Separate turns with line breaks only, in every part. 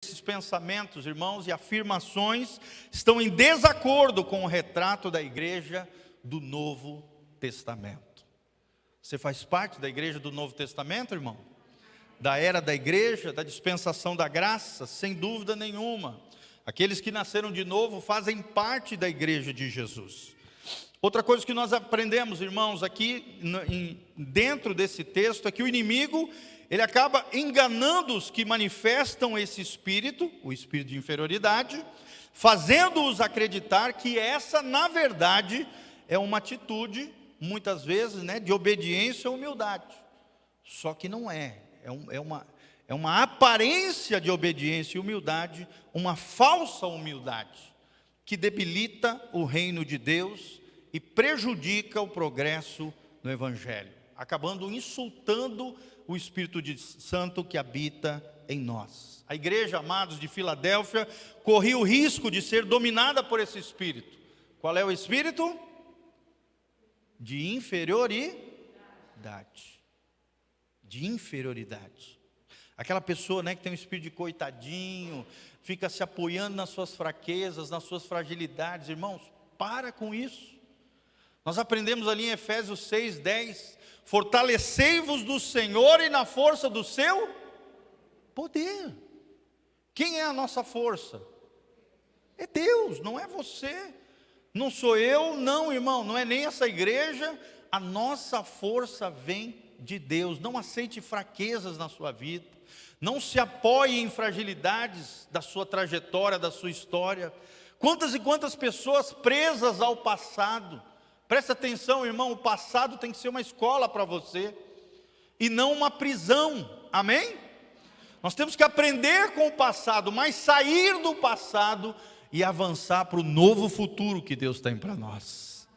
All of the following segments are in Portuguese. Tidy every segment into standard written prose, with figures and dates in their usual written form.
Esses pensamentos, irmãos, e afirmações estão em desacordo com o retrato da igreja do Novo Testamento. Você faz parte da igreja do Novo Testamento, irmão? Da era da igreja, da dispensação da graça, sem dúvida nenhuma. Aqueles que nasceram de novo fazem parte da igreja de Jesus. Outra coisa que nós aprendemos, irmãos, aqui dentro desse texto, é que o inimigo, ele acaba enganando os que manifestam esse espírito, o espírito de inferioridade, fazendo-os acreditar que essa, na verdade, é uma atitude, muitas vezes, de obediência e humildade. Só que não é. É uma aparência de obediência e humildade, uma falsa humildade, que debilita o reino de Deus e prejudica o progresso no Evangelho, acabando insultando o Espírito Santo que habita em nós. A igreja, amados, de Filadélfia, corria o risco de ser dominada por esse espírito. Qual é o espírito? De inferioridade. De inferioridade. Aquela pessoa, que tem um espírito de coitadinho, fica se apoiando nas suas fraquezas, nas suas fragilidades. Irmãos, para com isso. Nós aprendemos ali em Efésios 6:10, fortalecei-vos do Senhor e na força do seu poder. Quem é a nossa força? É Deus, não é você, não sou eu, não, irmão, não é nem essa igreja. A nossa força vem de Deus. Não aceite fraquezas na sua vida, não se apoie em fragilidades da sua trajetória, da sua história. Quantas e quantas pessoas presas ao passado. Presta atenção, irmão, o passado tem que ser uma escola para você, e não uma prisão, amém? Nós temos que aprender com o passado, mas sair do passado e avançar para o novo futuro que Deus tem para nós.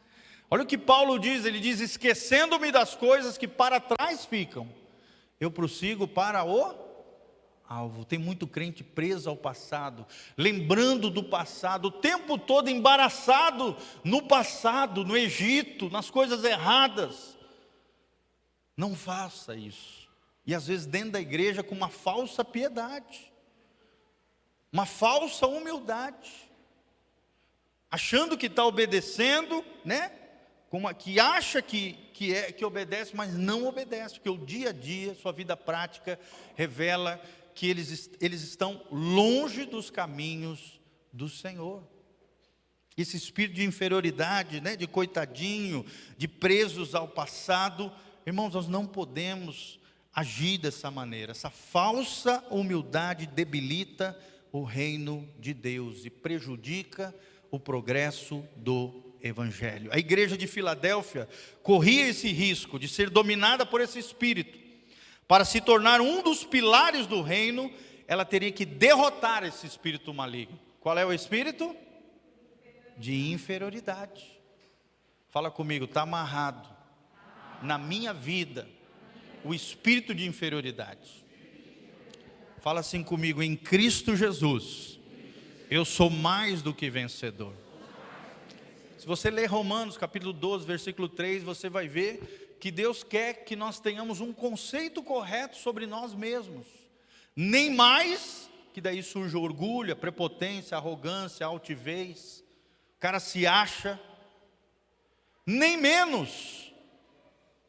Olha o que Paulo diz, ele diz, esquecendo-me das coisas que para trás ficam, eu prossigo para o alvo. Tem muito crente preso ao passado, lembrando do passado, o tempo todo embaraçado no passado, no Egito, nas coisas erradas. Não faça isso. E às vezes dentro da igreja com uma falsa piedade, uma falsa humildade, achando que está obedecendo, que acha que obedece, mas não obedece, porque o dia a dia, sua vida prática revela que eles estão longe dos caminhos do Senhor. Esse espírito de inferioridade, de coitadinho, de presos ao passado, irmãos, nós não podemos agir dessa maneira. Essa falsa humildade debilita o reino de Deus e prejudica o progresso do Evangelho. A igreja de Filadélfia corria esse risco de ser dominada por esse espírito. Para se tornar um dos pilares do reino, ela teria que derrotar esse espírito maligno. Qual é o espírito? De inferioridade. Fala comigo, está amarrado na minha vida o espírito de inferioridade. Fala assim comigo, em Cristo Jesus, eu sou mais do que vencedor. Se você ler Romanos capítulo 12, versículo 3, você vai ver que Deus quer que nós tenhamos um conceito correto sobre nós mesmos. Nem mais, que daí surge o orgulho, a prepotência, a arrogância, a altivez. O cara se acha. Nem menos,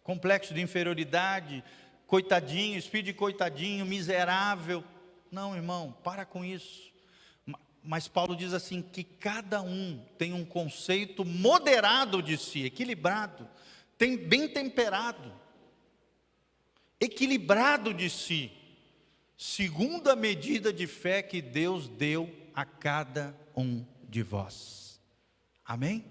complexo de inferioridade, coitadinho, espírito de coitadinho, miserável. Não, irmão, para com isso. Mas Paulo diz assim, que cada um tem um conceito moderado de si, equilibrado, bem temperado, equilibrado de si, segundo a medida de fé que Deus deu a cada um de vós. Amém?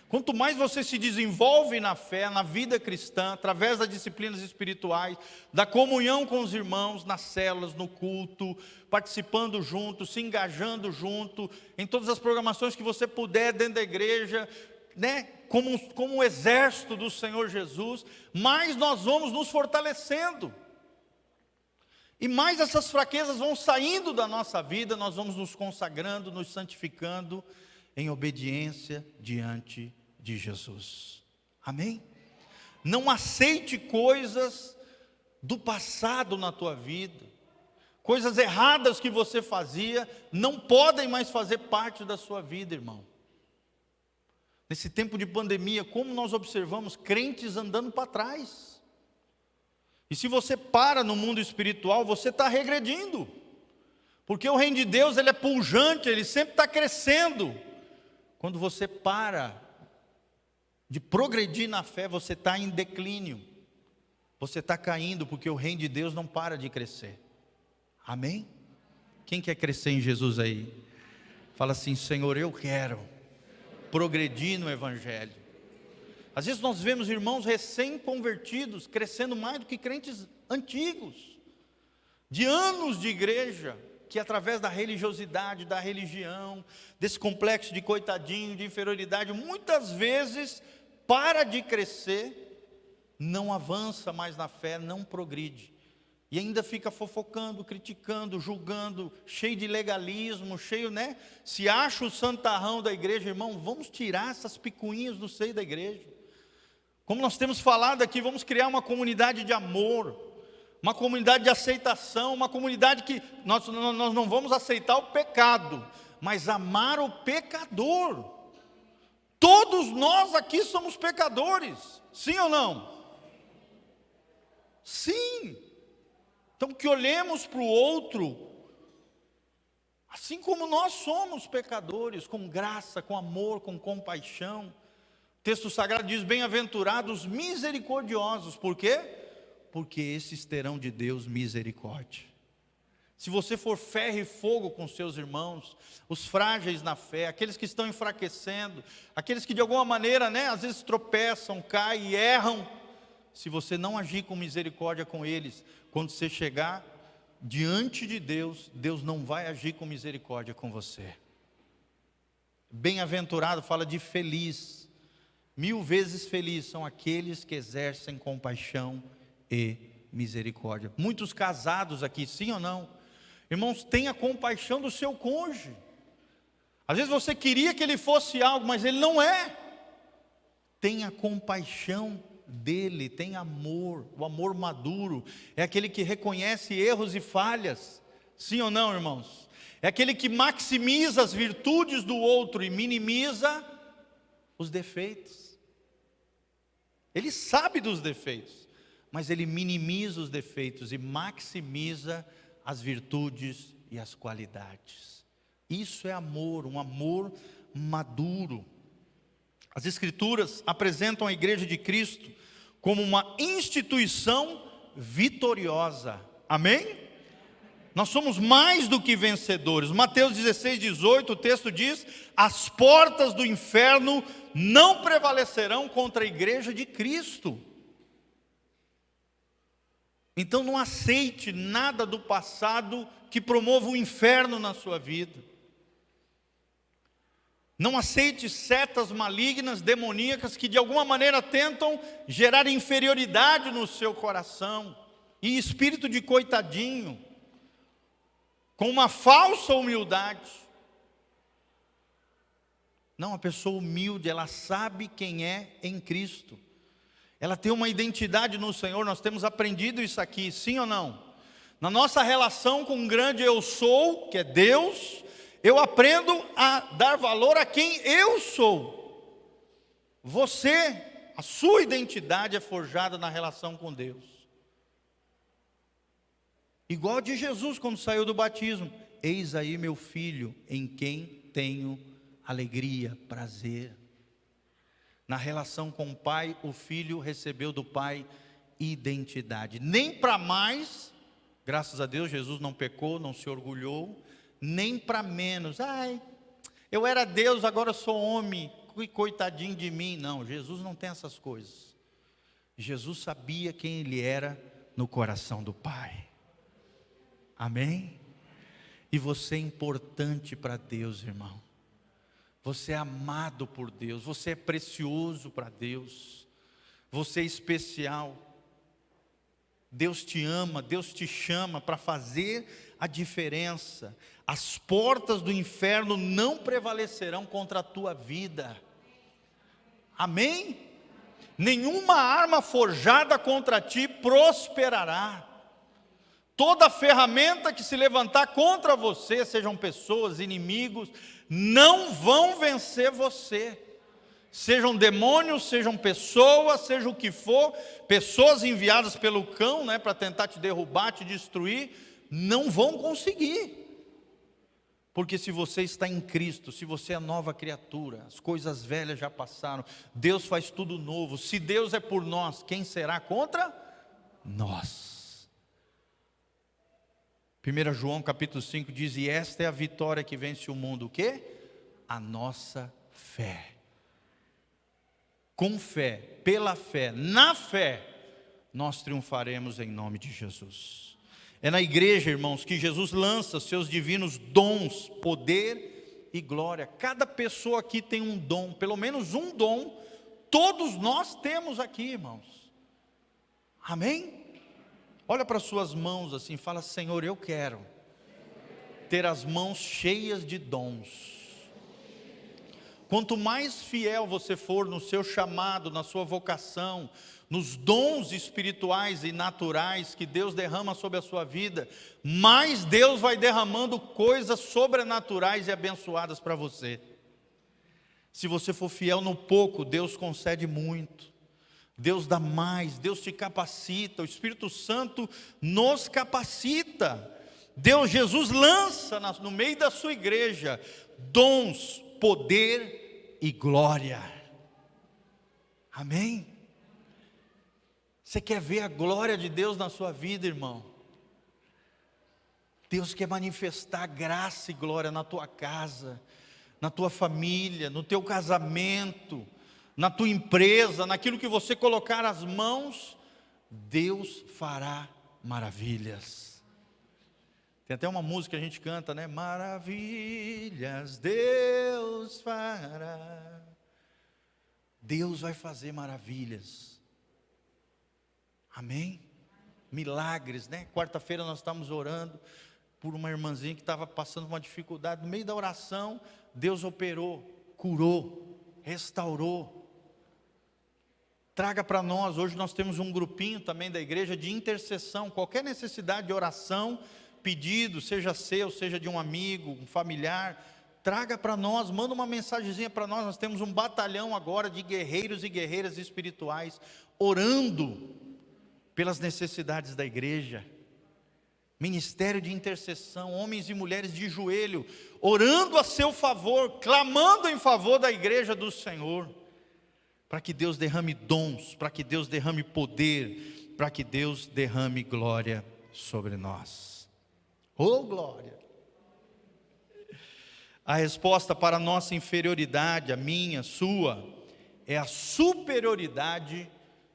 Quanto mais você se desenvolve na fé, na vida cristã, através das disciplinas espirituais, da comunhão com os irmãos, nas células, no culto, participando junto, se engajando junto, em todas as programações que você puder dentro da igreja, como um exército do Senhor Jesus, mais nós vamos nos fortalecendo. E mais essas fraquezas vão saindo da nossa vida, nós vamos nos consagrando, nos santificando em obediência diante de Jesus. Amém? Não aceite coisas do passado na tua vida, Coisas erradas que você fazia não podem mais fazer parte da sua vida, irmão. Nesse tempo de pandemia, como nós observamos crentes andando para trás. E se você para no mundo espiritual, você está regredindo. Porque o reino de Deus, ele é pujante, ele sempre está crescendo. Quando você para de progredir na fé, você está em declínio. Você está caindo, porque o reino de Deus não para de crescer. Amém? Quem quer crescer em Jesus aí? Fala assim: Senhor, eu quero progredir no Evangelho. Às vezes nós vemos irmãos recém-convertidos crescendo mais do que crentes antigos, de anos de igreja, que através da religiosidade, da religião, desse complexo de coitadinho, de inferioridade, muitas vezes para de crescer, não avança mais na fé, não progride. E ainda fica fofocando, criticando, julgando, cheio de legalismo, cheio, né? Se acha o santarrão da igreja, irmão, vamos tirar essas picuinhas do seio da igreja. Como nós temos falado aqui, vamos criar uma comunidade de amor, uma comunidade de aceitação, uma comunidade que nós não vamos aceitar o pecado, mas amar o pecador. Todos nós aqui somos pecadores, sim ou não? Sim. Então que olhemos para o outro, assim como nós somos pecadores, com graça, com amor, com compaixão. O texto sagrado diz: bem-aventurados misericordiosos. Por quê? Porque esses terão de Deus misericórdia. Se você for ferro e fogo com seus irmãos, os frágeis na fé, aqueles que estão enfraquecendo, aqueles que de alguma maneira, né, às vezes tropeçam, caem e erram, se você não agir com misericórdia com eles, quando você chegar diante de Deus, Deus não vai agir com misericórdia com você. Bem-aventurado fala de feliz, 1000 vezes feliz são aqueles que exercem compaixão e misericórdia. Muitos casados aqui, sim ou não? Irmãos, tenha compaixão do seu cônjuge. Às vezes você queria que ele fosse algo, mas ele não é. Tenha compaixão dele, tem amor. O amor maduro é aquele que reconhece erros e falhas, sim ou não, irmãos? É aquele que maximiza as virtudes do outro e minimiza os defeitos. Ele sabe dos defeitos, mas ele minimiza os defeitos e maximiza as virtudes e as qualidades. Isso é amor, um amor maduro. As Escrituras apresentam a Igreja de Cristo como uma instituição vitoriosa. Amém? Nós somos mais do que vencedores. Mateus 16:18, o texto diz: as portas do inferno não prevalecerão contra a Igreja de Cristo. Então não aceite nada do passado que promova o inferno na sua vida. Não aceite setas malignas, demoníacas, que de alguma maneira tentam gerar inferioridade no seu coração, e espírito de coitadinho, com uma falsa humildade. Não, a pessoa humilde, ela sabe quem é em Cristo. Ela tem uma identidade no Senhor. Nós temos aprendido isso aqui, sim ou não? Na nossa relação com o grande eu sou, que é Deus, eu aprendo a dar valor a quem eu sou. Você, a sua identidade é forjada na relação com Deus. Igual a de Jesus quando saiu do batismo: eis aí meu filho, em quem tenho alegria, prazer. Na relação com o pai, o filho recebeu do pai identidade. Nem para mais, graças a Deus, Jesus não pecou, não se orgulhou, nem para menos. Ai, eu era Deus, agora eu sou homem, coitadinho de mim. Não, Jesus não tem essas coisas. Jesus sabia quem ele era no coração do Pai. Amém? E você é importante para Deus, irmão. Você é amado por Deus, você é precioso para Deus, você é especial. Deus te ama, Deus te chama para fazer a diferença. As portas do inferno não prevalecerão contra a tua vida. Amém? Nenhuma arma forjada contra ti prosperará. Toda ferramenta que se levantar contra você, sejam pessoas, inimigos, não vão vencer você. Sejam demônios, sejam pessoas, seja o que for, pessoas enviadas pelo cão, né, para tentar te derrubar, te destruir, não vão conseguir. Porque se você está em Cristo, se você é nova criatura, as coisas velhas já passaram, Deus faz tudo novo. Se Deus é por nós, quem será contra nós? 1 João capítulo 5 diz: e esta é a vitória que vence o mundo, o quê? A nossa fé. Com fé, pela fé, na fé, nós triunfaremos em nome de Jesus. É na igreja, irmãos, que Jesus lança seus divinos dons, poder e glória. Cada pessoa aqui tem um dom, pelo menos um dom, todos nós temos aqui, irmãos. Amém? Olha para suas mãos assim, fala: Senhor, eu quero ter as mãos cheias de dons. Quanto mais fiel você for no seu chamado, na sua vocação, nos dons espirituais e naturais que Deus derrama sobre a sua vida, mais Deus vai derramando coisas sobrenaturais e abençoadas para você. Se você for fiel no pouco, Deus concede muito. Deus dá mais, Deus te capacita, o Espírito Santo nos capacita. Jesus lança no meio da sua igreja dons, poder e glória. Amém? Você quer ver a glória de Deus na sua vida, irmão? Deus quer manifestar graça e glória na tua casa, na tua família, no teu casamento, na tua empresa, naquilo que você colocar as mãos, Deus fará maravilhas. Tem até uma música que a gente canta, né? Maravilhas Deus fará. Deus vai fazer maravilhas. Amém? Milagres, né? Quarta-feira nós estávamos orando por uma irmãzinha que estava passando uma dificuldade. No meio da oração, Deus operou, curou, restaurou. Traga para nós, hoje nós temos um grupinho também da igreja de intercessão. Qualquer necessidade de oração, pedido, seja seu, seja de um amigo, um familiar, traga para nós, manda uma mensagenzinha para nós. Nós temos um batalhão agora de guerreiros e guerreiras espirituais, orando pelas necessidades da igreja. Ministério de intercessão, homens e mulheres de joelho, orando a seu favor, clamando em favor da igreja do Senhor, para que Deus derrame dons, para que Deus derrame poder, para que Deus derrame glória sobre nós. Oh, glória! A resposta para a nossa inferioridade, a minha, a sua, é a superioridade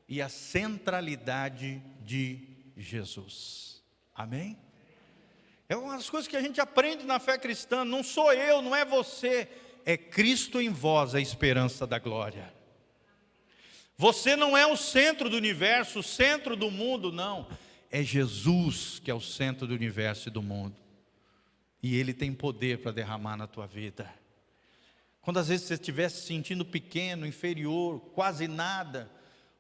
e a centralidade de Jesus. Amém? É uma das coisas que a gente aprende na fé cristã. Não sou eu, não é você, é Cristo em vós, a esperança da glória. Você não é o centro do universo, o centro do mundo, não. É Jesus que é o centro do universo e do mundo. E Ele tem poder para derramar na tua vida. Quando às vezes você estiver se sentindo pequeno, inferior, quase nada,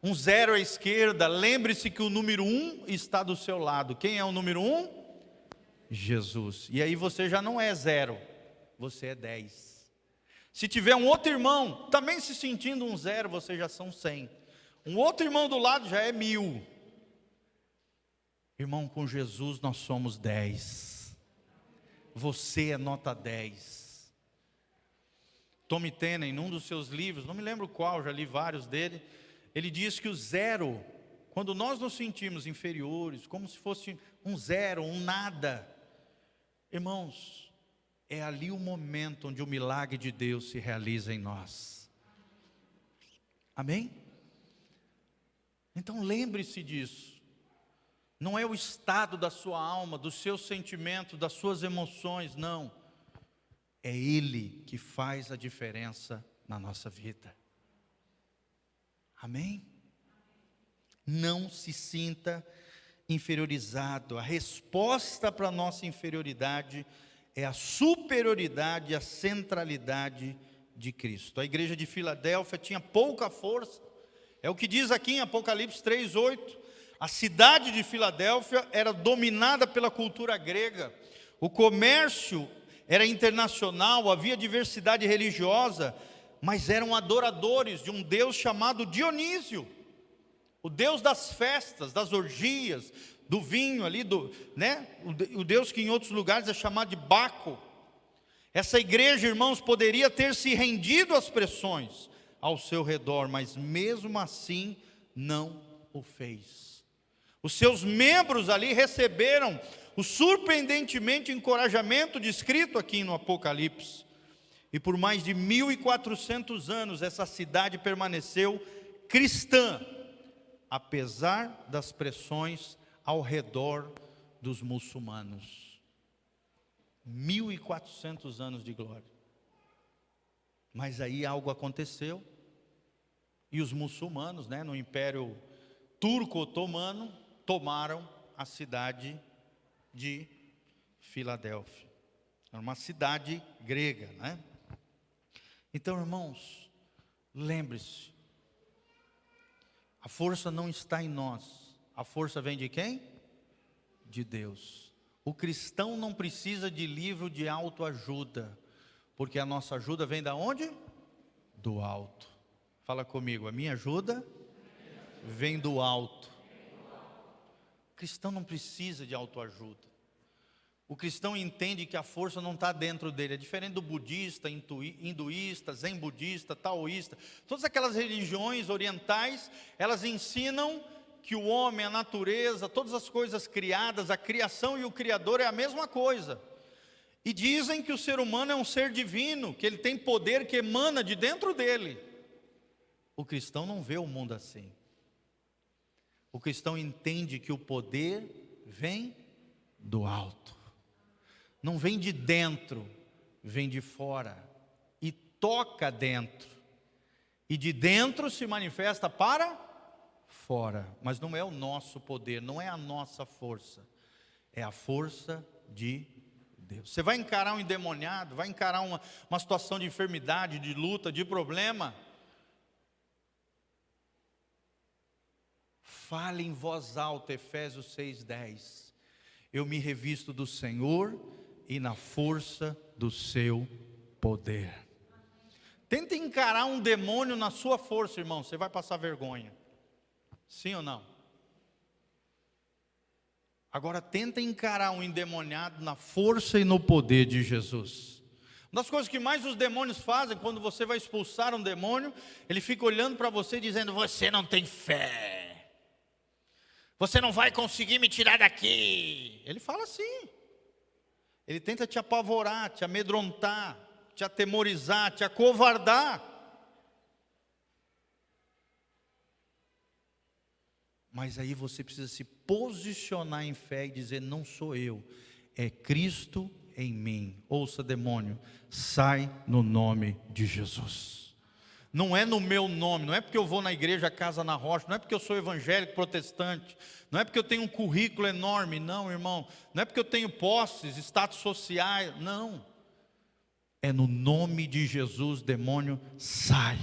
um zero à esquerda, lembre-se que o número 1 está do seu lado. Quem é o número 1? Jesus. E aí você já não é 0, você é 10. Se tiver um outro irmão também se sentindo um 0, você já são 100. Um outro irmão do lado já é 1000. Irmão, com Jesus nós somos 10. Você é nota 10. Tommy Tenney, num dos seus livros, não me lembro qual, já li vários dele, ele diz que o 0, quando nós nos sentimos inferiores, como se fosse um 0, um nada, irmãos, é ali o momento onde o milagre de Deus se realiza em nós. Amém? Então lembre-se disso. Não é o estado da sua alma, dos seus sentimentos, das suas emoções, não. É Ele que faz a diferença na nossa vida. Amém? Não se sinta inferiorizado. A resposta para a nossa inferioridade é a superioridade, a centralidade de Cristo. A igreja de Filadélfia tinha pouca força. É o que diz aqui em Apocalipse 3:8. A cidade de Filadélfia era dominada pela cultura grega. O comércio era internacional, havia diversidade religiosa, mas eram adoradores de um deus chamado Dionísio, o deus das festas, das orgias, do vinho ali, o deus que em outros lugares é chamado de Baco. Essa igreja, irmãos, poderia ter se rendido às pressões ao seu redor, mas mesmo assim não o fez. Os seus membros ali receberam o surpreendentemente encorajamento descrito aqui no Apocalipse. E por mais de 1400 anos essa cidade permaneceu cristã, apesar das pressões ao redor dos muçulmanos. 1400 anos de glória. Mas aí algo aconteceu, e os muçulmanos, no Império Turco-Otomano, tomaram a cidade de Filadélfia. Era uma cidade grega, Então, irmãos, lembre-se, a força não está em nós. A força vem de quem? De Deus. O cristão não precisa de livro de autoajuda, porque a nossa ajuda vem da onde? Do alto. Fala comigo, a minha ajuda vem do alto. O cristão não precisa de autoajuda. O cristão entende que a força não está dentro dele. É diferente do budista, hinduísta, zen budista, taoísta. Todas aquelas religiões orientais, elas ensinam que o homem, a natureza, todas as coisas criadas, a criação e o Criador é a mesma coisa. E dizem que o ser humano é um ser divino, que ele tem poder que emana de dentro dele. O cristão não vê o mundo assim. O cristão entende que o poder vem do alto. Não vem de dentro, vem de fora. E toca dentro. E de dentro se manifesta para fora. Mas não é o nosso poder, não é a nossa força. É a força de Deus. Você vai encarar um endemoniado, vai encarar uma situação de enfermidade, de luta, de problema. Fale em voz alta, Efésios 6:10. Eu me revisto do Senhor e na força do seu poder. Tenta encarar um demônio na sua força, irmão, você vai passar vergonha. Sim ou não? Agora tenta encarar um endemoniado na força e no poder de Jesus. Uma das coisas que mais os demônios fazem, quando você vai expulsar um demônio, ele fica olhando para você dizendo, você não tem fé. Você não vai conseguir me tirar daqui. Ele fala assim. Ele tenta te apavorar, te amedrontar, te atemorizar, te acovardar. Mas aí você precisa se posicionar em fé e dizer, não sou eu, é Cristo em mim. Ouça, demônio, sai no nome de Jesus. Não é no meu nome, não é porque eu vou na igreja Casa na Rocha, não é porque eu sou evangélico protestante, não é porque eu tenho um currículo enorme, não, irmão. Não é porque eu tenho posses, status sociais, não. É no nome de Jesus, demônio, sai.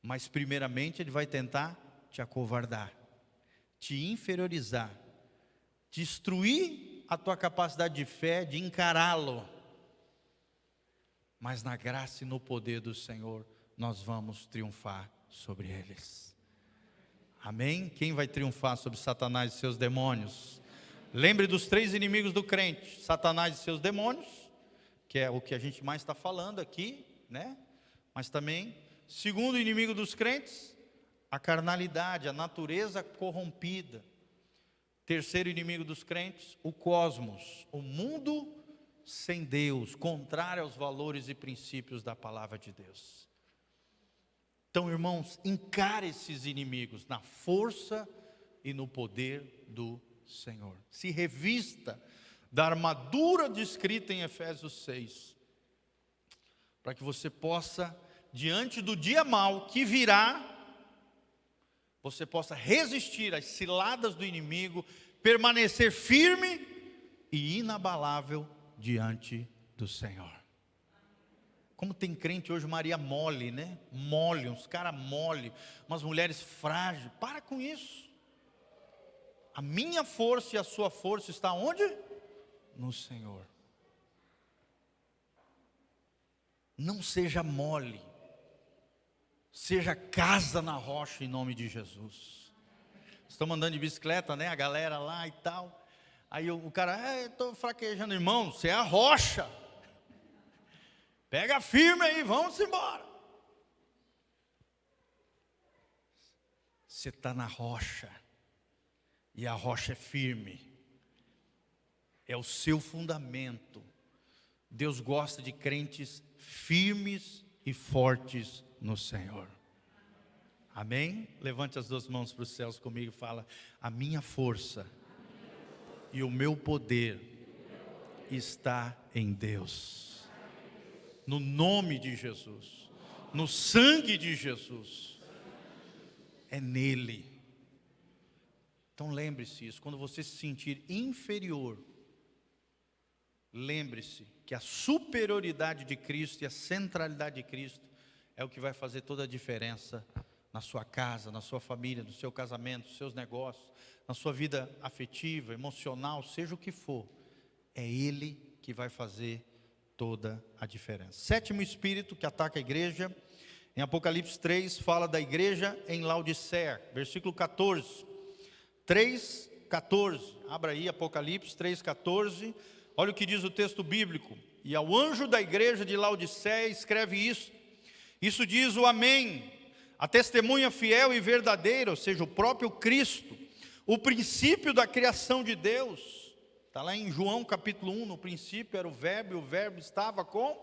Mas primeiramente ele vai tentar te acovardar, te inferiorizar, destruir a tua capacidade de fé, de encará-lo. Mas na graça e no poder do Senhor, nós vamos triunfar sobre eles. Amém? Quem vai triunfar sobre Satanás e seus demônios? Lembre dos 3 inimigos do crente: Satanás e seus demônios, que é o que a gente mais está falando aqui, Mas também, segundo inimigo dos crentes, a carnalidade, a natureza corrompida. Terceiro inimigo dos crentes, o cosmos, o mundo sem Deus, contrário aos valores e princípios da palavra de Deus. Então, irmãos, encare esses inimigos na força e no poder do Senhor. Se revista da armadura descrita em Efésios 6, para que você possa, diante do dia mau que virá, você possa resistir às ciladas do inimigo, permanecer firme e inabalável diante do Senhor. Como tem crente hoje, Maria mole, né? Mole, uns caras mole, umas mulheres frágeis. Para com isso. A minha força e a sua força está onde? No Senhor. Não seja mole. Seja casa na rocha em nome de Jesus. Estamos andando de bicicleta, né? A galera lá e tal. Aí o cara, estou fraquejando, irmão, você é a rocha. Pega firme aí, vamos embora. Você está na rocha. E a rocha é firme. É o seu fundamento. Deus gosta de crentes firmes e fortes no Senhor. Amém? Levante as duas mãos para os céus comigo e fala: a minha força e o meu poder está em Deus. No nome de Jesus, no sangue de Jesus, é nele. Então lembre-se isso, quando você se sentir inferior, lembre-se que a superioridade de Cristo e a centralidade de Cristo é o que vai fazer toda a diferença na sua casa, na sua família, no seu casamento, nos seus negócios, na sua vida afetiva, emocional, seja o que for, é Ele que vai fazer toda a diferença. Sétimo espírito que ataca a igreja, em Apocalipse 3, fala da igreja em Laodiceia, versículo 14, 3:14, abra aí Apocalipse 3:14, olha o que diz o texto bíblico: e ao anjo da igreja de Laodiceia escreve isso diz o Amém, a testemunha fiel e verdadeira, ou seja, o próprio Cristo, o princípio da criação de Deus. Está lá em João capítulo 1, no princípio era o verbo, e o verbo estava com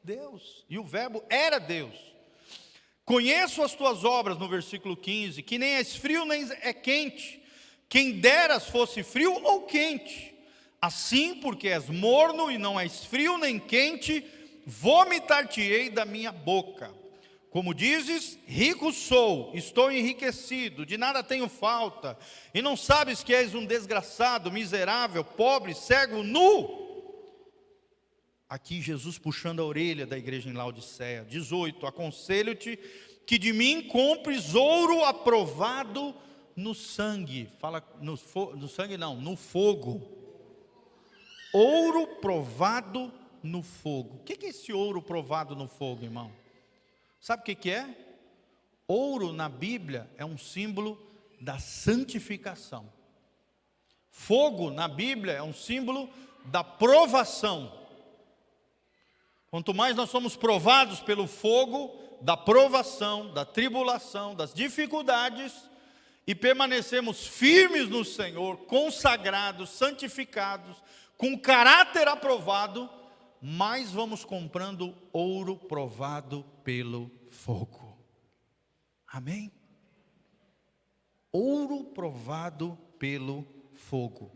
Deus, e o verbo era Deus. Conheço as tuas obras, no versículo 15, que nem és frio nem é quente, quem deras fosse frio ou quente. Assim, porque és morno e não és frio nem quente, vomitar-te-ei da minha boca. Como dizes, rico sou, estou enriquecido, de nada tenho falta, e não sabes que és um desgraçado, miserável, pobre, cego, nu. Aqui Jesus puxando a orelha da igreja em Laodiceia. 18, aconselho-te que de mim compres ouro aprovado no sangue. Fala no sangue não, no fogo. Ouro provado no fogo. O que é esse ouro provado no fogo, irmão? Sabe o que é? Ouro na Bíblia é um símbolo da santificação. Fogo na Bíblia é um símbolo da provação. Quanto mais nós somos provados pelo fogo da provação, da tribulação, das dificuldades, e permanecemos firmes no Senhor, consagrados, santificados, com caráter aprovado, mais vamos comprando ouro provado pelo fogo. Amém? Ouro provado pelo fogo,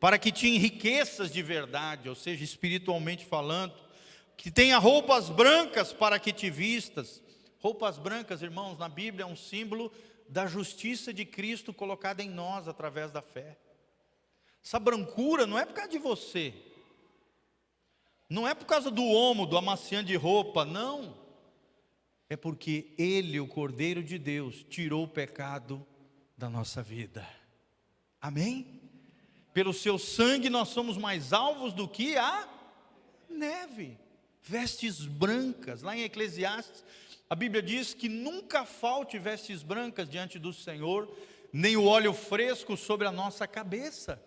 para que te enriqueças de verdade, ou seja, espiritualmente falando, que tenha roupas brancas para que te vistas. Roupas brancas, irmãos, na Bíblia é um símbolo da justiça de Cristo colocada em nós através da fé. Essa brancura não é por causa de você, não é por causa do homo, do amaciante de roupa, não. É porque Ele, o Cordeiro de Deus, tirou o pecado da nossa vida. Amém? Pelo seu sangue nós somos mais alvos do que a neve. Vestes brancas, lá em Eclesiastes, a Bíblia diz que nunca falte vestes brancas diante do Senhor, nem o óleo fresco sobre a nossa cabeça.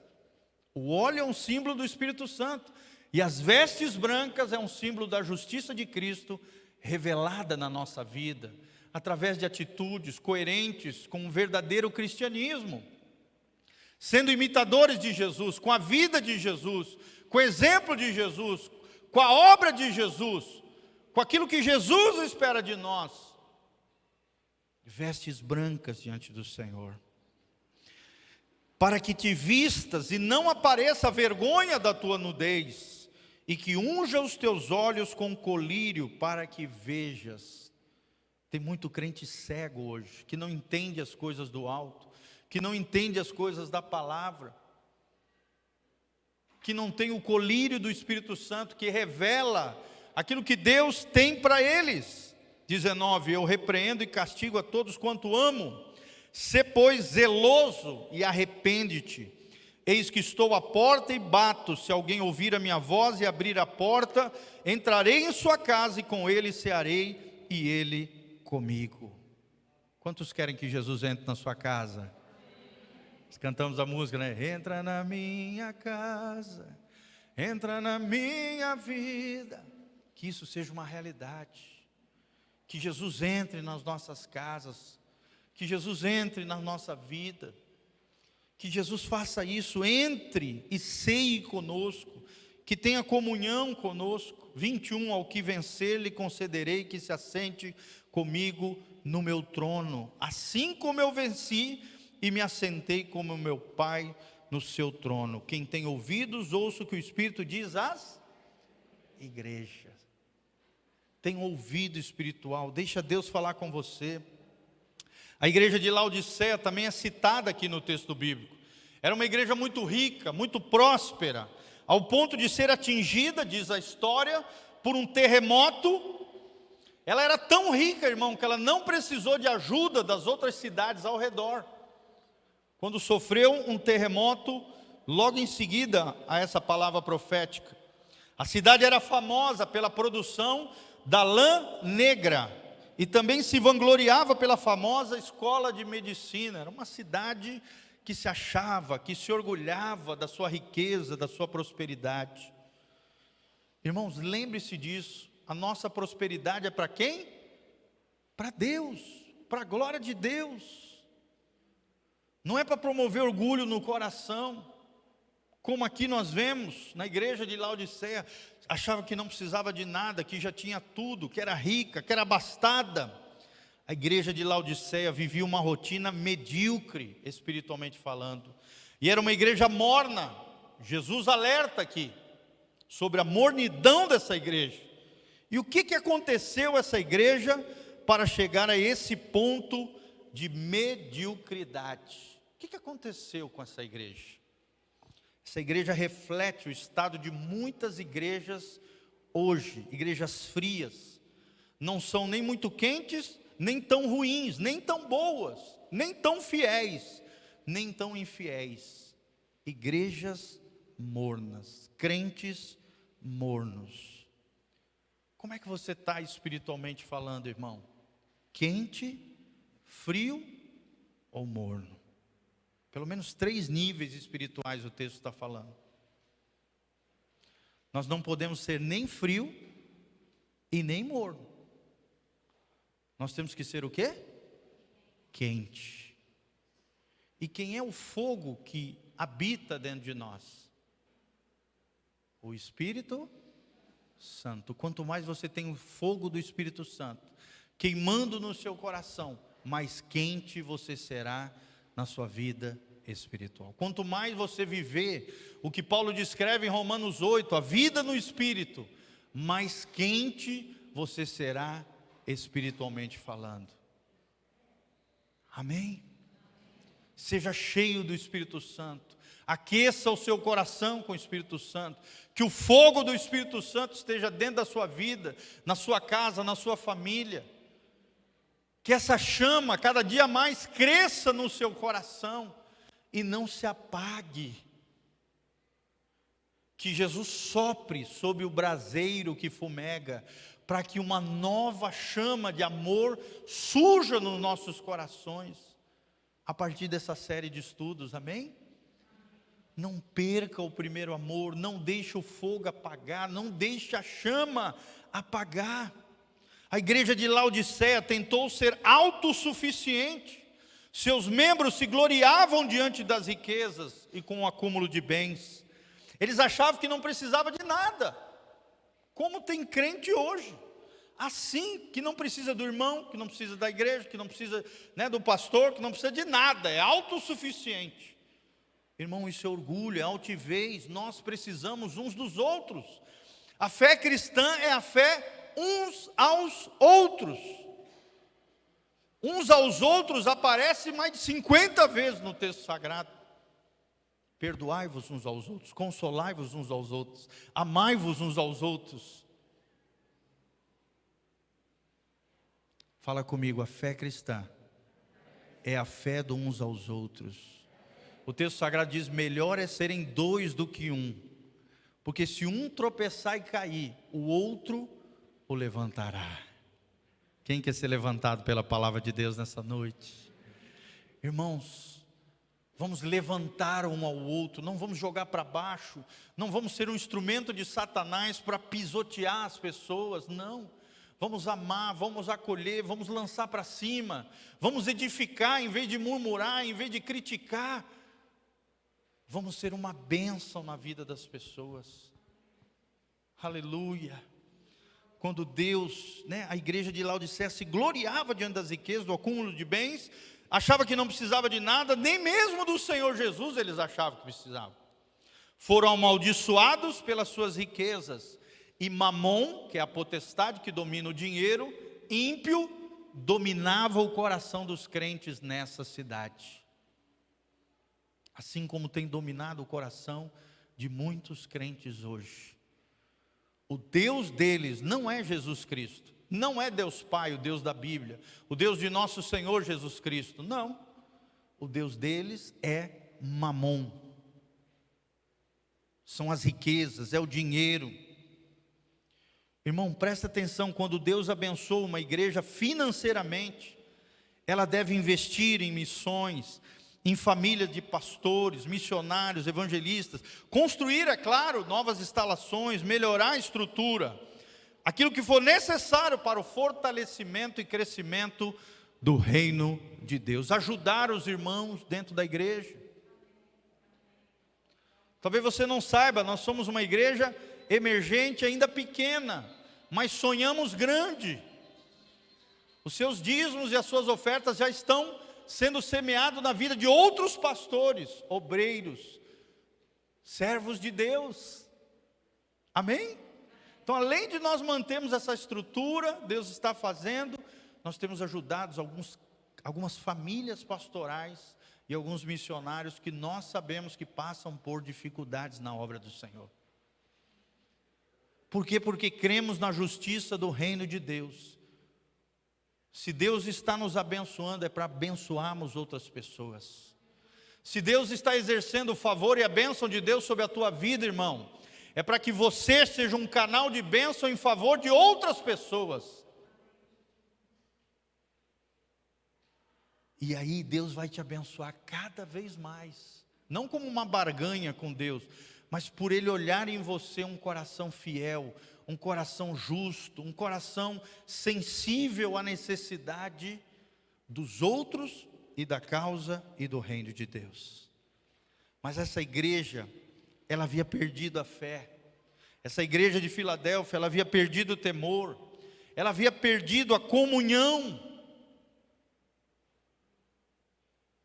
O óleo é um símbolo do Espírito Santo, e as vestes brancas é um símbolo da justiça de Cristo revelada na nossa vida, através de atitudes coerentes com o verdadeiro cristianismo, sendo imitadores de Jesus, com a vida de Jesus, com o exemplo de Jesus, com a obra de Jesus, com aquilo que Jesus espera de nós. Vestes brancas diante do Senhor, para que te vistas e não apareça a vergonha da tua nudez, e que unja os teus olhos com colírio, para que vejas. Tem muito crente cego hoje, que não entende as coisas do alto, que não entende as coisas da palavra, que não tem o colírio do Espírito Santo, que revela aquilo que Deus tem para eles. 19, eu repreendo e castigo a todos quanto amo. Sê, pois, zeloso e arrepende-te. Eis que estou à porta e bato. Se alguém ouvir a minha voz e abrir a porta, entrarei em sua casa e com ele cearei e ele comigo. Quantos querem que Jesus entre na sua casa? Nós cantamos a música, né? Entra na minha casa, entra na minha vida. Que isso seja uma realidade. Que Jesus entre nas nossas casas, que Jesus entre na nossa vida, que Jesus faça isso, entre e ceie conosco, que tenha comunhão conosco. 21, ao que vencer lhe concederei que se assente comigo no meu trono, assim como eu venci e me assentei como meu Pai no seu trono. Quem tem ouvidos, ouça o que o Espírito diz às igrejas. Tem ouvido espiritual, deixa Deus falar com você. A igreja de Laodiceia também é citada aqui no texto bíblico. Era uma igreja muito rica, muito próspera, ao ponto de ser atingida, diz a história, por um terremoto. Ela era tão rica, irmão, que ela não precisou de ajuda das outras cidades ao redor. Quando sofreu um terremoto, logo em seguida a essa palavra profética, a cidade era famosa pela produção da lã negra, e também se vangloriava pela famosa escola de medicina. Era uma cidade que se achava, que se orgulhava da sua riqueza, da sua prosperidade. Irmãos, lembre-se disso, a nossa prosperidade é para quem? Para Deus, para a glória de Deus. Não é para promover orgulho no coração, como aqui nós vemos na igreja de Laodiceia. Achava que não precisava de nada, que já tinha tudo, que era rica, que era abastada. A igreja de Laodiceia vivia uma rotina medíocre, espiritualmente falando. E era uma igreja morna. Jesus alerta aqui sobre a mornidão dessa igreja. E o que aconteceu essa igreja para chegar a esse ponto de mediocridade? O que aconteceu com essa igreja? Essa igreja reflete o estado de muitas igrejas hoje, igrejas frias. Não são nem muito quentes, nem tão ruins, nem tão boas, nem tão fiéis, nem tão infiéis. Igrejas mornas, crentes mornos. Como é que você está espiritualmente falando, irmão? Quente, frio ou morno? Pelo menos 3 níveis espirituais o texto está falando. Nós não podemos ser nem frio e nem morno. Nós temos que ser o quê? Quente. E quem é o fogo que habita dentro de nós? O Espírito Santo. Quanto mais você tem o fogo do Espírito Santo queimando no seu coração, mais quente você será na sua vida espiritual. Quanto mais você viver o que Paulo descreve em Romanos 8, a vida no Espírito, mais quente você será espiritualmente falando. Amém? Seja cheio do Espírito Santo. Aqueça o seu coração com o Espírito Santo. Que o fogo do Espírito Santo esteja dentro da sua vida, na sua casa, na sua família. Que essa chama cada dia mais cresça no seu coração e não se apague. Que Jesus sopre sobre o braseiro que fumega, para que uma nova chama de amor surja nos nossos corações, a partir dessa série de estudos, amém? Não perca o primeiro amor, não deixe o fogo apagar, não deixe a chama apagar. A igreja de Laodiceia tentou ser autossuficiente, seus membros se gloriavam diante das riquezas e com o acúmulo de bens, eles achavam que não precisava de nada, como tem crente hoje, assim, que não precisa do irmão, que não precisa da igreja, que não precisa, do pastor, que não precisa de nada, é autossuficiente. Irmão, isso é orgulho, é altivez. Nós precisamos uns dos outros. A fé cristã é a fé uns aos outros. Uns aos outros aparece mais de 50 vezes no texto sagrado. Perdoai-vos uns aos outros, consolai-vos uns aos outros, amai-vos uns aos outros. Fala comigo, a fé cristã é a fé de uns aos outros. O texto sagrado diz, melhor é serem dois do que um. Porque se um tropeçar e cair, o outro o levantará. Quem quer ser levantado pela palavra de Deus nessa noite? Irmãos, vamos levantar um ao outro, não vamos jogar para baixo, não vamos ser um instrumento de Satanás para pisotear as pessoas, não. Vamos amar, vamos acolher, vamos lançar para cima, vamos edificar em vez de murmurar, em vez de criticar. Vamos ser uma bênção na vida das pessoas. Aleluia. Quando Deus, a igreja de Laodiceia se gloriava diante das riquezas, do acúmulo de bens, achava que não precisava de nada, nem mesmo do Senhor Jesus eles achavam que precisavam. Foram amaldiçoados pelas suas riquezas. E Mamon, que é a potestade que domina o dinheiro, ímpio, dominava o coração dos crentes nessa cidade. Assim como tem dominado o coração de muitos crentes hoje. O Deus deles não é Jesus Cristo, não é Deus Pai, o Deus da Bíblia, o Deus de nosso Senhor Jesus Cristo, não. O Deus deles é Mamon. São as riquezas, é o dinheiro. Irmão, presta atenção, quando Deus abençoa uma igreja financeiramente, ela deve investir em missões, em famílias de pastores, missionários, evangelistas, construir, é claro, novas instalações, melhorar a estrutura, aquilo que for necessário para o fortalecimento e crescimento do reino de Deus, ajudar os irmãos dentro da igreja. Talvez você não saiba, nós somos uma igreja emergente, ainda pequena, mas sonhamos grande. Os seus dízimos e as suas ofertas já estão sendo semeados na vida de outros pastores, obreiros, servos de Deus. Amém? Então, além de nós mantermos essa estrutura, Deus está fazendo, nós temos ajudado algumas famílias pastorais e alguns missionários que nós sabemos que passam por dificuldades na obra do Senhor. Por quê? Porque cremos na justiça do reino de Deus. Se Deus está nos abençoando, é para abençoarmos outras pessoas. Se Deus está exercendo o favor e a bênção de Deus sobre a tua vida, irmão, é para que você seja um canal de bênção em favor de outras pessoas. E aí Deus vai te abençoar cada vez mais. Não como uma barganha com Deus, mas por Ele olhar em você um coração fiel, um coração justo, um coração sensível à necessidade dos outros e da causa e do reino de Deus. Mas essa igreja, ela havia perdido a fé. Essa igreja de Filadélfia, ela havia perdido o temor, ela havia perdido a comunhão.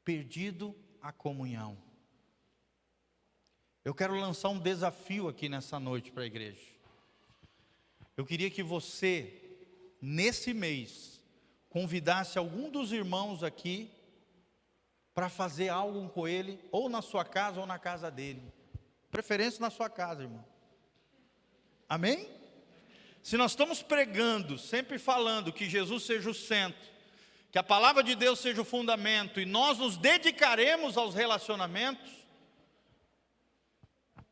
Perdido a comunhão. Eu quero lançar um desafio aqui nessa noite para a igreja. Eu queria que você, nesse mês, convidasse algum dos irmãos aqui para fazer algo com ele, ou na sua casa ou na casa dele. Preferência na sua casa, irmão. Amém? Se nós estamos pregando, sempre falando que Jesus seja o centro, que a palavra de Deus seja o fundamento, e nós nos dedicaremos aos relacionamentos,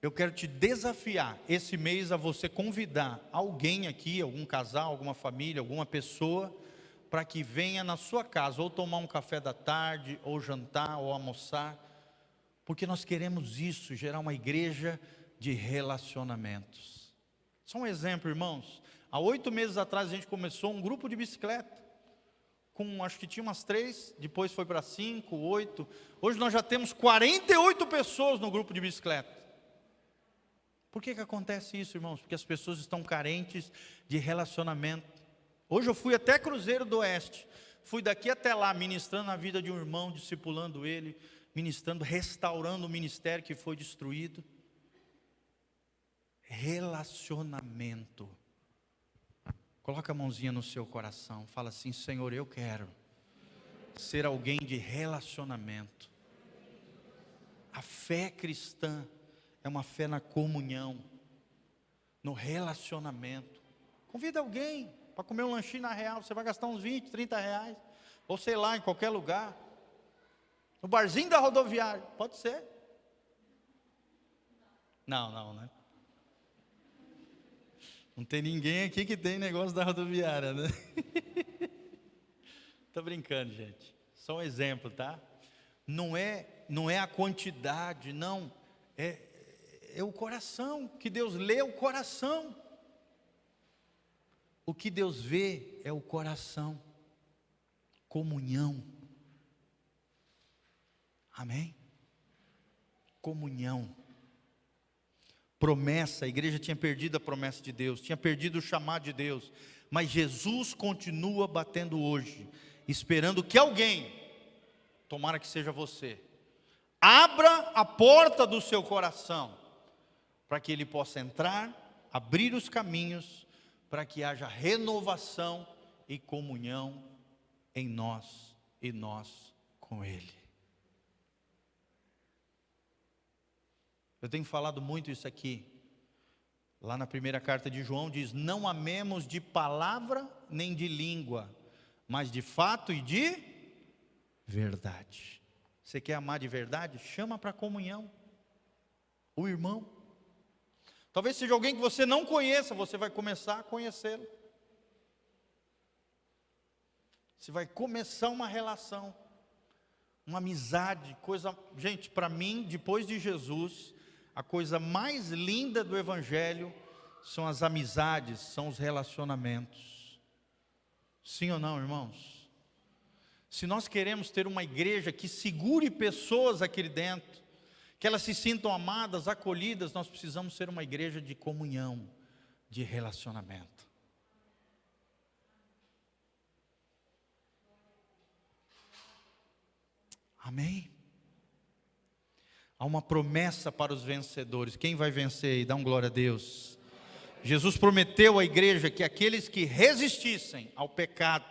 eu quero te desafiar esse mês a você convidar alguém aqui, algum casal, alguma família, alguma pessoa, para que venha na sua casa, ou tomar um café da tarde, ou jantar, ou almoçar, porque nós queremos isso, gerar uma igreja de relacionamentos. Só um exemplo, irmãos. Há 8 meses atrás a gente começou um grupo de bicicleta, acho que tinha umas 3, depois foi para 5, 8, hoje nós já temos 48 pessoas no grupo de bicicleta. Por que acontece isso, irmãos? Porque as pessoas estão carentes de relacionamento. Hoje eu fui até Cruzeiro do Oeste, fui daqui até lá, ministrando a vida de um irmão, discipulando ele, ministrando, restaurando o ministério que foi destruído. Relacionamento. Coloca a mãozinha no seu coração, fala assim: Senhor, eu quero ser alguém de relacionamento. A fé cristã é uma fé na comunhão, no relacionamento. Convida alguém, Para comer um lanchinho na Real, você vai gastar uns 20, 30 reais. Ou sei lá, em qualquer lugar. No barzinho da rodoviária, pode ser. Não, né? Não tem ninguém aqui que tem negócio da rodoviária, né? Tô brincando, gente. Só um exemplo, tá? Não é a quantidade, não. É o coração, que Deus lê o coração. O que Deus vê é o coração. Comunhão. Amém? Comunhão. Promessa, a igreja tinha perdido a promessa de Deus, tinha perdido o chamado de Deus, mas Jesus continua batendo hoje, esperando que alguém, tomara que seja você, abra a porta do seu coração, para que ele possa entrar, abrir os caminhos, para que haja renovação e comunhão em nós e nós com ele. Eu tenho falado muito isso aqui. Lá na primeira carta de João diz: não amemos de palavra nem de língua, mas de fato e de verdade. Você quer amar de verdade? Chama para a comunhão o irmão. Talvez seja alguém que você não conheça, você vai começar a conhecê-lo. Você vai começar uma relação, uma amizade, coisa... Gente, para mim, depois de Jesus, a coisa mais linda do Evangelho são as amizades, são os relacionamentos. Sim ou não, irmãos? Se nós queremos ter uma igreja que segure pessoas aqui dentro, que elas se sintam amadas, acolhidas, nós precisamos ser uma igreja de comunhão, de relacionamento. Amém? Há uma promessa para os vencedores. Quem vai vencer aí? Dá um glória a Deus. Jesus prometeu à igreja que aqueles que resistissem ao pecado,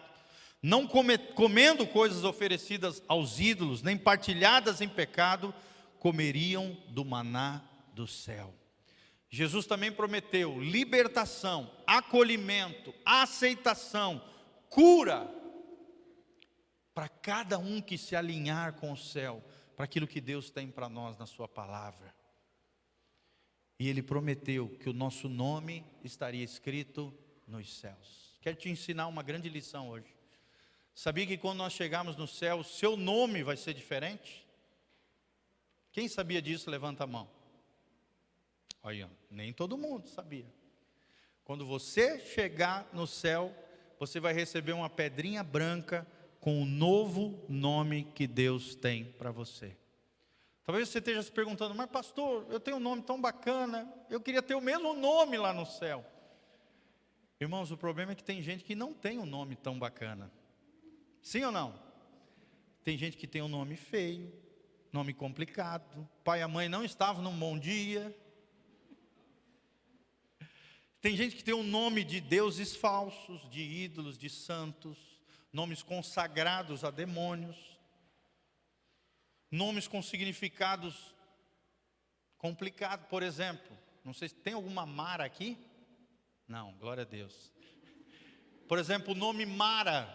não comendo coisas oferecidas aos ídolos, nem partilhadas em pecado, comeriam do maná do céu. Jesus também prometeu libertação, acolhimento, aceitação, cura, para cada um que se alinhar com o céu, para aquilo que Deus tem para nós na sua palavra. E Ele prometeu que o nosso nome estaria escrito nos céus. Quero te ensinar uma grande lição hoje. Sabia que quando nós chegarmos no céu, o seu nome vai ser diferente? Quem sabia disso, levanta a mão. Olha, nem todo mundo sabia. Quando você chegar no céu, você vai receber uma pedrinha branca com o novo nome que Deus tem para você. Talvez você esteja se perguntando: mas pastor, eu tenho um nome tão bacana, eu queria ter o mesmo nome lá no céu. Irmãos, o problema é que tem gente que não tem um nome tão bacana. Sim ou não? Tem gente que tem um nome feio, nome complicado, pai e a mãe não estavam num bom dia. Tem gente que tem um nome de deuses falsos, de ídolos, de santos, nomes consagrados a demônios, nomes com significados complicados. Por exemplo, não sei se tem alguma Mara aqui? Não, glória a Deus. Por exemplo, o nome Mara,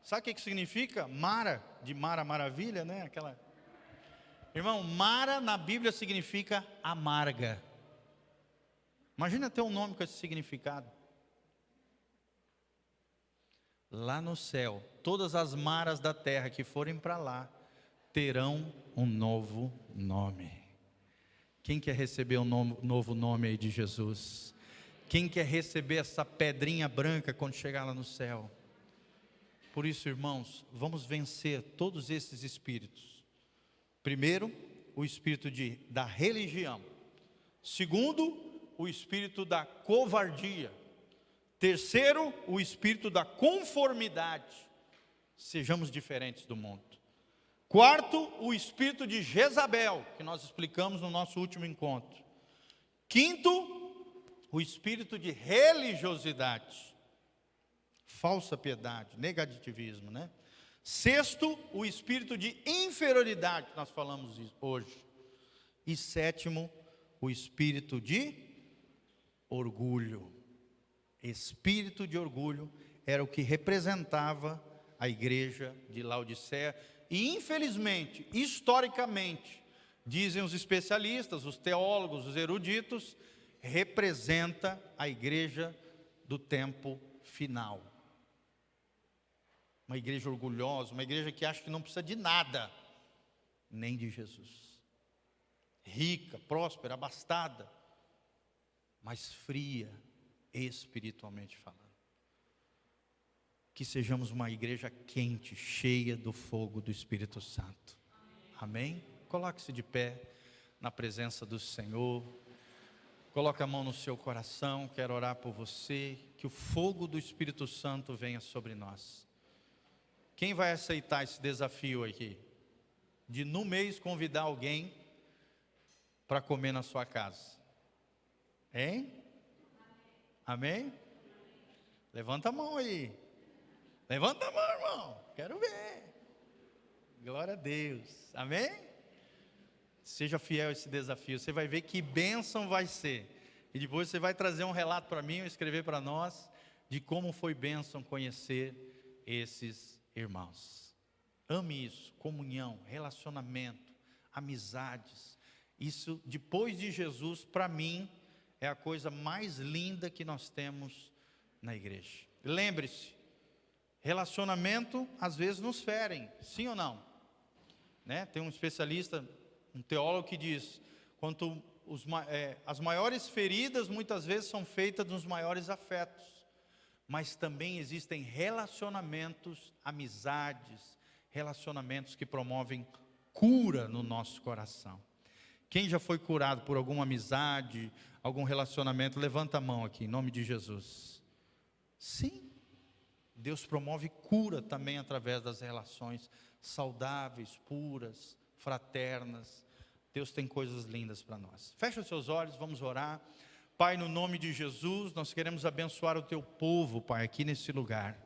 sabe o que significa? Mara, de Mara Maravilha, né? Aquela... Irmão, Mara na Bíblia significa amarga. Imagina ter um nome com esse significado. Lá no céu, todas as maras da terra que forem para lá, terão um novo nome. Quem quer receber um novo nome aí de Jesus? Quem quer receber essa pedrinha branca quando chegar lá no céu? Por isso, irmãos, vamos vencer todos esses espíritos. Primeiro, o espírito da religião. Segundo, o espírito da covardia. Terceiro, o espírito da conformidade. Sejamos diferentes do mundo. Quarto, o espírito de Jezabel, que nós explicamos no nosso último encontro. Quinto, o espírito de religiosidade, falsa piedade, negativismo, né? Sexto, o espírito de inferioridade, que nós falamos hoje. E sétimo, o espírito de orgulho. Espírito de orgulho era o que representava a igreja de Laodiceia. E infelizmente, historicamente, dizem os especialistas, os teólogos, os eruditos, representa a igreja do tempo final. Uma igreja orgulhosa, uma igreja que acha que não precisa de nada, nem de Jesus. Rica, próspera, abastada, mas fria, espiritualmente falando. Que sejamos uma igreja quente, cheia do fogo do Espírito Santo. Amém? Coloque-se de pé na presença do Senhor. Coloque a mão no seu coração. Quero orar por você. Que o fogo do Espírito Santo venha sobre nós. Quem vai aceitar esse desafio aqui? De no mês convidar alguém para comer na sua casa. Hein? Amém? Levanta a mão aí. Levanta a mão, irmão. Quero ver. Glória a Deus. Amém? Seja fiel a esse desafio. Você vai ver que bênção vai ser. E depois você vai trazer um relato para mim, ou escrever para nós, de como foi bênção conhecer esses irmãos. Ame isso. Comunhão, relacionamento, amizades. Isso, depois de Jesus, para mim, é a coisa mais linda que nós temos na igreja. Lembre-se, relacionamento às vezes nos ferem, sim ou não? Né? Tem um especialista, um teólogo que diz, as maiores feridas muitas vezes são feitas nos maiores afetos, mas também existem relacionamentos, amizades, relacionamentos que promovem cura no nosso coração. Quem já foi curado por alguma amizade, algum relacionamento, levanta a mão aqui, em nome de Jesus. Sim, Deus promove cura também através das relações saudáveis, puras, fraternas. Deus tem coisas lindas para nós. Fecha os seus olhos, vamos orar. Pai, no nome de Jesus, nós queremos abençoar o teu povo, Pai, aqui nesse lugar.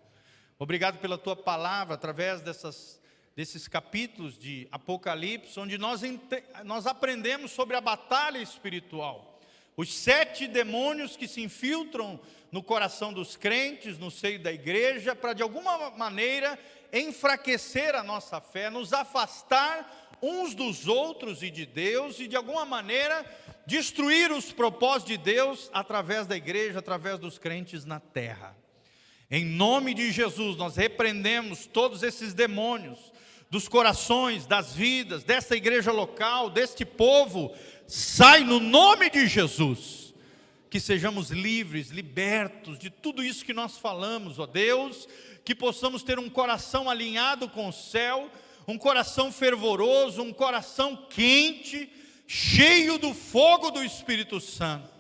Obrigado pela tua palavra, através desses capítulos de Apocalipse, onde nós aprendemos sobre a batalha espiritual. Os 7 demônios que se infiltram no coração dos crentes, no seio da igreja, para de alguma maneira enfraquecer a nossa fé, nos afastar uns dos outros e de Deus, e de alguma maneira destruir os propósitos de Deus através da igreja, através dos crentes na terra. Em nome de Jesus, nós repreendemos todos esses demônios dos corações, das vidas, dessa igreja local, deste povo. Sai no nome de Jesus, que sejamos livres, libertos de tudo isso que nós falamos, ó Deus, que possamos ter um coração alinhado com o céu, um coração fervoroso, um coração quente, cheio do fogo do Espírito Santo.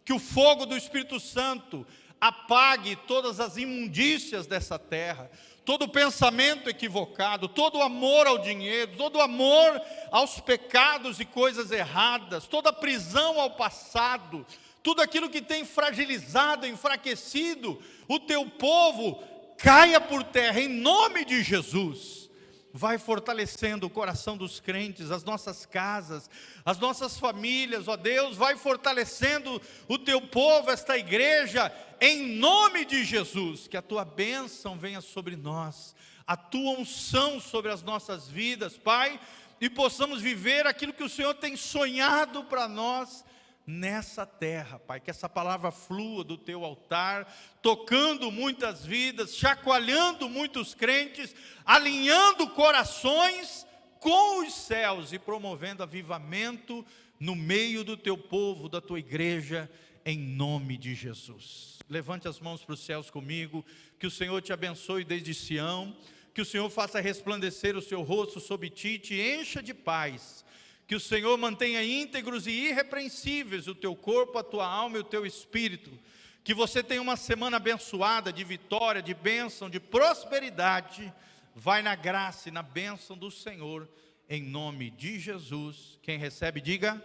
Que o fogo do Espírito Santo apague todas as imundícias dessa terra, todo pensamento equivocado, todo amor ao dinheiro, todo amor aos pecados e coisas erradas, toda prisão ao passado, tudo aquilo que tem fragilizado, enfraquecido o teu povo, caia por terra em nome de Jesus. Vai fortalecendo o coração dos crentes, as nossas casas, as nossas famílias, ó Deus, vai fortalecendo o teu povo, esta igreja, em nome de Jesus. Que a tua bênção venha sobre nós, a tua unção sobre as nossas vidas, Pai, e possamos viver aquilo que o Senhor tem sonhado para nós nessa terra, Pai. Que essa palavra flua do teu altar, tocando muitas vidas, chacoalhando muitos crentes, alinhando corações com os céus e promovendo avivamento no meio do teu povo, da tua igreja, em nome de Jesus. Levante as mãos para os céus comigo. Que o Senhor te abençoe desde Sião, que o Senhor faça resplandecer o seu rosto sobre ti, te encha de paz. Que o Senhor mantenha íntegros e irrepreensíveis o teu corpo, a tua alma e o teu espírito. Que você tenha uma semana abençoada, de vitória, de bênção, de prosperidade. Vai na graça e na bênção do Senhor, em nome de Jesus. Quem recebe, diga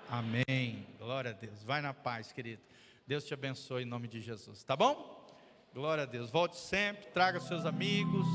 amém. Glória a Deus. Vai na paz, querido. Deus te abençoe em nome de Jesus. Tá bom? Glória a Deus. Volte sempre, traga seus amigos.